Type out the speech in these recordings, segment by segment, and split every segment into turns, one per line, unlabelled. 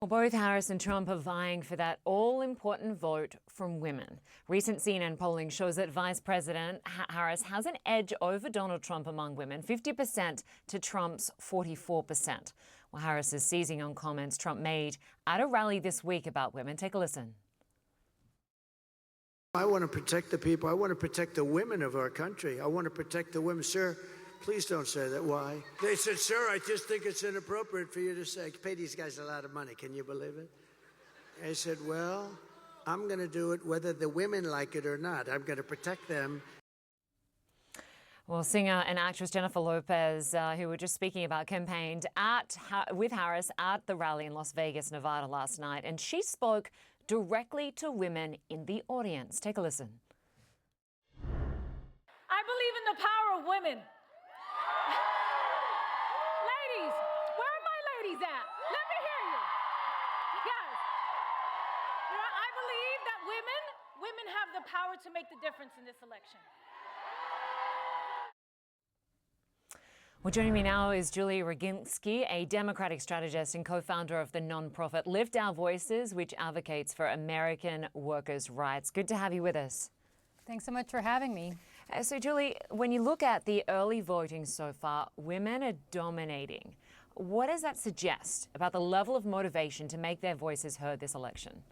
Well, both Harris and Trump are vying for that all-important vote from women. Recent CNN polling shows that Vice President Harris has an edge over Donald Trump among women, 50% to Trump's 44%. Well, Harris is seizing on comments Trump made at a rally this week about women. Take a listen.
I want to protect the people. I want to protect the women of our country. I want to protect the women. Sir, please don't say that. Why? They said, sir, I just think it's inappropriate for you to say, pay these guys a lot of money. Can you believe it? I said, well, I'm going to do it whether the women like it or not. I'm going to protect them.
Well, singer and actress Jennifer Lopez, who were just speaking about, campaigned with Harris at the rally in Las Vegas, Nevada last night, and she spoke directly to women in the audience. Take a listen.
I believe in the power of women. Ladies, where are my ladies at? Let me hear you. Guys, I believe that women have the power to make the difference in this election.
Well, joining me now is Julie Roginsky, a Democratic strategist and co-founder of the nonprofit Lift Our Voices, which advocates for American workers' rights. Good to have you with us.
Thanks so much for having me.
So, Julie, when you look at the early voting so far, women are dominating. What does that suggest about the level of motivation to make their voices heard this election?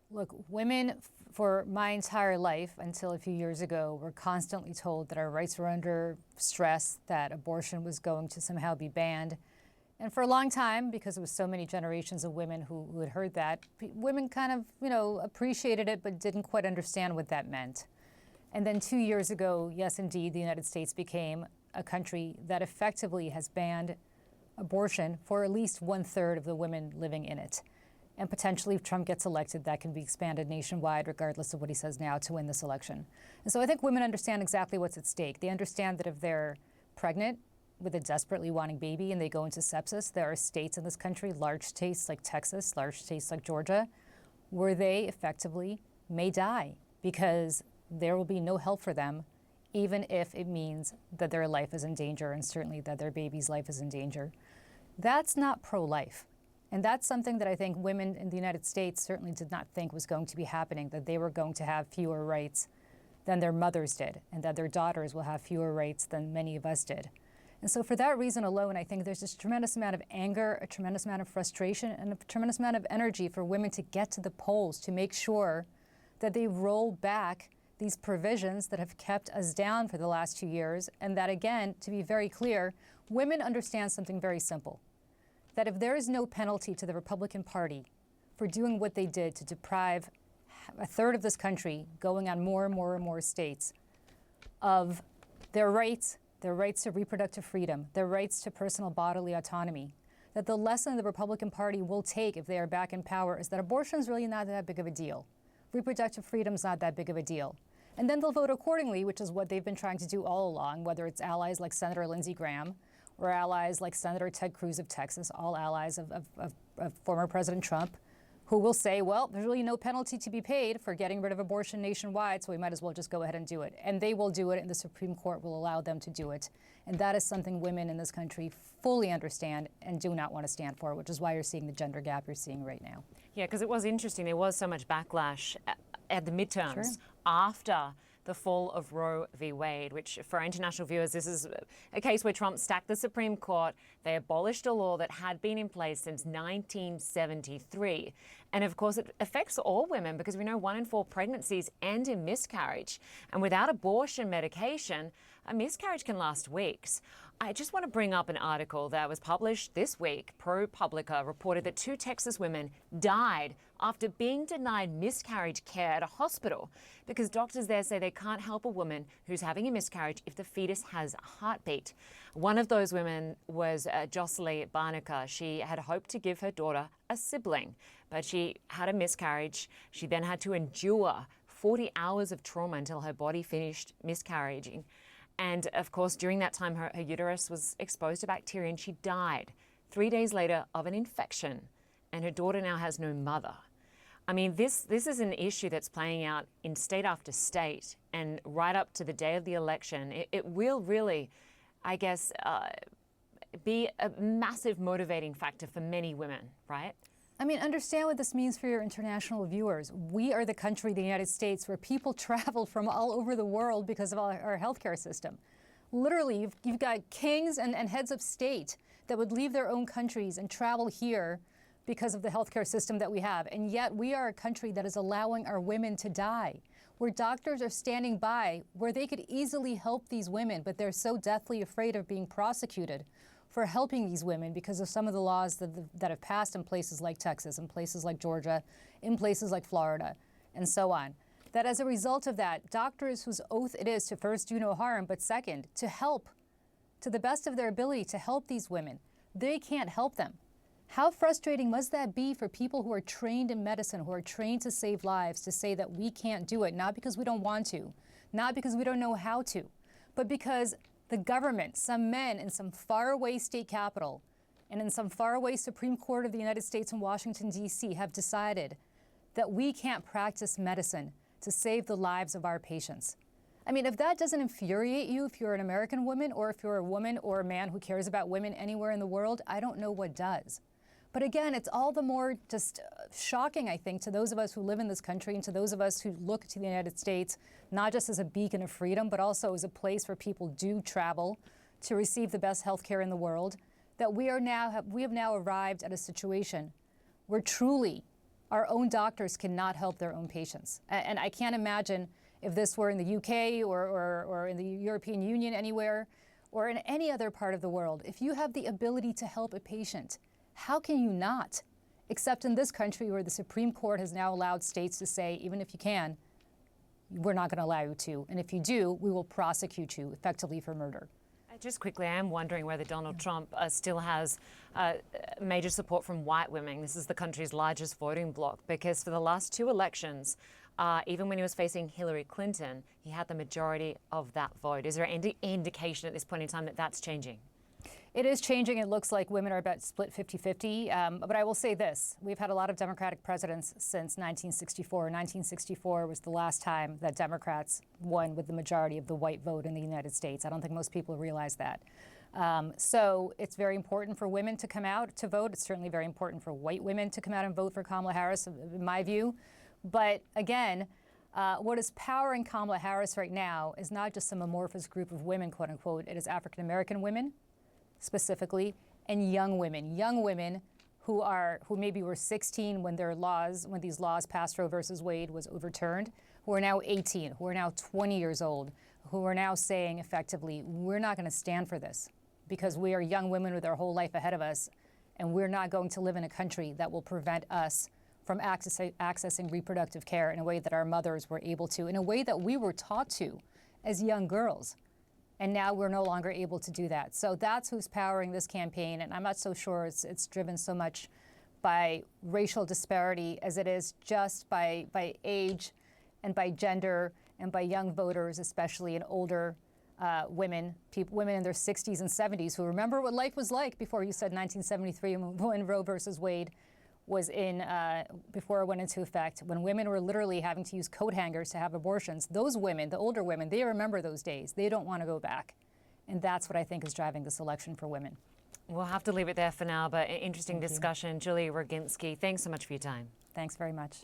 Look, women for my entire life until a few years ago were constantly told that our rights were under stress, that abortion was going to somehow be banned. And for a long time, because it was so many generations of women who had heard that, women kind of, appreciated it but didn't quite understand what that meant. And then 2 years ago, yes, indeed, the United States became a country that effectively has banned abortion for at least 1/3 of the women living in it. And potentially, if Trump gets elected, that can be expanded nationwide, regardless of what he says now, to win this election. And so I think women understand exactly what's at stake. They understand that if they're pregnant with a desperately wanting baby and they go into sepsis, there are states in this country, large states like Texas, large states like Georgia, where they effectively may die because there will be no help for them, even if it means that their life is in danger and certainly that their baby's life is in danger. That's not pro-life. And that's something that I think women in the United States certainly did not think was going to be happening, that they were going to have fewer rights than their mothers did, and that their daughters will have fewer rights than many of us did. And so for that reason alone, I think there's this tremendous amount of anger, a tremendous amount of frustration, and a tremendous amount of energy for women to get to the polls to make sure that they roll back these provisions that have kept us down for the last 2 years, and that, again, to be very clear, women understand something very simple. That if there is no penalty to the Republican Party for doing what they did to deprive 1/3 of this country, going on more and more and more states, of their rights to reproductive freedom, their rights to personal bodily autonomy, that the lesson the Republican Party will take if they are back in power is that abortion is really not that big of a deal. Reproductive freedom is not that big of a deal. And then they'll vote accordingly, which is what they've been trying to do all along, whether it's allies like Senator Lindsey Graham or allies like Senator Ted Cruz of Texas, all allies of former President Trump, who will say, well, there's really no penalty to be paid for getting rid of abortion nationwide, so we might as well just go ahead and do it. And they will do it, and the Supreme Court will allow them to do it. And that is something women in this country fully understand and do not want to stand for, which is why you're seeing the gender gap you're seeing right now.
Yeah, because it was interesting. There was so much backlash at the midterms after the fall of Roe v. Wade, which for our international viewers, this is a case where Trump stacked the Supreme Court. They abolished a law that had been in place since 1973. And of course, it affects all women because we know 1 in 4 pregnancies end in miscarriage. And without abortion medication, a miscarriage can last weeks. I just want to bring up an article that was published this week. ProPublica reported that 2 Texas women died after being denied miscarriage care at a hospital because doctors there say they can't help a woman who's having a miscarriage if the fetus has a heartbeat. One of those women was Jocelyn Barnaker. She had hoped to give her daughter a sibling, but she had a miscarriage. She then had to endure 40 hours of trauma until her body finished miscarrying. And of course, during that time, her uterus was exposed to bacteria and she died 3 days later of an infection. And her daughter now has no mother. I mean, this is an issue that's playing out in state after state, and right up to the day of the election. It will really, I guess, be a massive motivating factor for many women, right?
I mean, understand what this means for your international viewers. We are the country, the United States, where people travel from all over the world because of our healthcare system. Literally, you've got kings and heads of state that would leave their own countries and travel here because of the healthcare system that we have. And yet we are a country that is allowing our women to die, where doctors are standing by, where they could easily help these women, but they're so deathly afraid of being prosecuted for helping these women because of some of the laws that have passed in places like Texas, in places like Georgia, in places like Florida, and so on. That as a result of that, doctors whose oath it is to first do no harm, but second, to help, to the best of their ability to help these women, they can't help them. How frustrating must that be for people who are trained in medicine, who are trained to save lives, to say that we can't do it, not because we don't want to, not because we don't know how to, but because the government, some men in some faraway state capital and in some faraway Supreme Court of the United States in Washington, D.C. have decided that we can't practice medicine to save the lives of our patients. I mean, if that doesn't infuriate you, if you're an American woman or if you're a woman or a man who cares about women anywhere in the world, I don't know what does. But again, it's all the more just shocking, I think, to those of us who live in this country and to those of us who look to the United States, not just as a beacon of freedom, but also as a place where people do travel to receive the best health care in the world, that we have now arrived at a situation where truly our own doctors cannot help their own patients. And I can't imagine if this were in the UK or in the European Union anywhere, or in any other part of the world. If you have the ability to help a patient, how can you not? Except in this country where the Supreme Court has now allowed states to say, even if you can, we're not going to allow you to. And if you do, we will prosecute you effectively for murder.
Just quickly, I am wondering whether Donald Trump still has major support from white women. This is the country's largest voting bloc, because for the last two elections, even when he was facing Hillary Clinton, he had the majority of that vote. Is there any indication at this point in time that that's changing?
It is changing. It looks like women are about split 50-50. But I will say this. We've had a lot of Democratic presidents since 1964. 1964 was the last time that Democrats won with the majority of the white vote in the United States. I don't think most people realize that. So it's very important for women to come out to vote. It's certainly very important for white women to come out and vote for Kamala Harris, in my view. But again, what is powering Kamala Harris right now is not just some amorphous group of women, quote unquote. It is African-American women, specifically, and young women who maybe were 16 when these laws passed, Roe versus Wade was overturned, who are now 18, who are now 20 years old, who are now saying effectively, we're not going to stand for this because we are young women with our whole life ahead of us, and we're not going to live in a country that will prevent us from accessing reproductive care in a way that our mothers were able to, in a way that we were taught to as young girls. And now we're no longer able to do that. So that's who's powering this campaign. And I'm not so sure it's driven so much by racial disparity as it is just by age and by gender and by young voters, especially in older women in their 60s and 70s who remember what life was like before you said 1973 when Roe versus Wade was before it went into effect, when women were literally having to use coat hangers to have abortions. Those women, the older women, they remember those days. They don't want to go back. And that's what I think is driving this election for women.
We'll have to leave it there for now, but an interesting discussion. Julie Roginsky, thanks so much for your time.
Thanks very much.